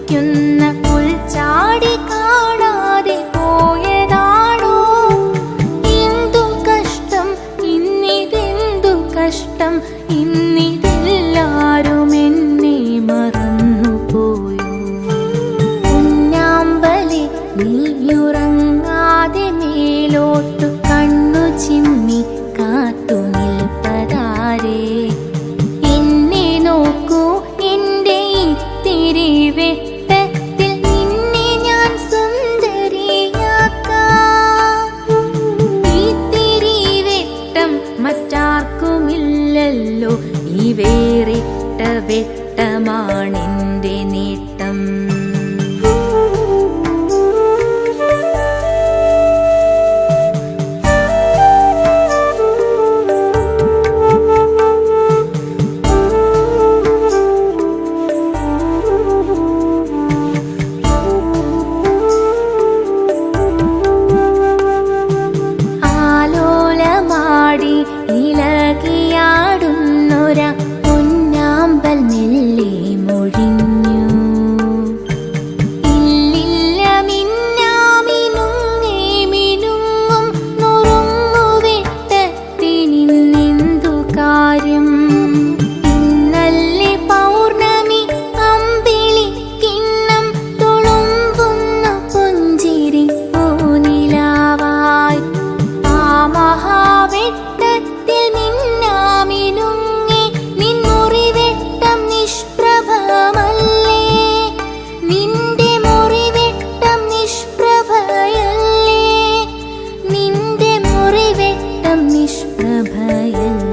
കൊതിക്കുന്ന പുൽച്ചാടി കാണാതെ പോയതാണോ? എന്തു കഷ്ടം ഇന്നിതെന്തു കഷ്ടം, ഇന്നിതെല്ലാരും എന്നെ മറന്നുപോയോ? പൊന്നാമ്പലേ നീയുറങ്ങാതെ മേലോട്ടു കണ്ണു ചിമ്മി കാത്തു നിൽപ്പതാരേ? എന്നെ നോക്കൂ, എന്റെ ഇത്തിരി വെട്ടത്തിൽ നിന്നെ ഞാൻ സുന്ദരിയാക്കാം. ഇത്തിരി വെട്ടം മറ്റാർക്കുമില്ലല്ലോ, ഈ വേറിട്ട വെട്ടമാണെന്റെ നേട്ടം. ആലോലമാടി ഇളകിയാടുന്നൊര പൊന്നാമ്പൽ മെല്ലെ മൊഴിഞ്ഞു. ഇല്ലില്ല മിന്നാമിനുങ്ങേ മിനുങ്ങും നുറുങ്ങുവെട്ടത്തിനിന്നെന്തു കാര്യം? ഇന്നല്ലേ പൗർണമി അമ്പിളിക്കിണ്ണം തുളുമ്പുന്ന പുഞ്ചിരി പൂനിലാവായി. ആ മഹാവെട്ടത്തിൽ മിന്നാമിനുങ്ങി നിൻമുറിവെട്ടം നിഷ്പ്രഭമല്ലേ? നിന്റെ മുറിവെട്ടം നിഷ്പ്രഭയല്ലേ? നിന്റെ മുറിവെട്ടം നിഷ്പ്രഭയല്ലേ?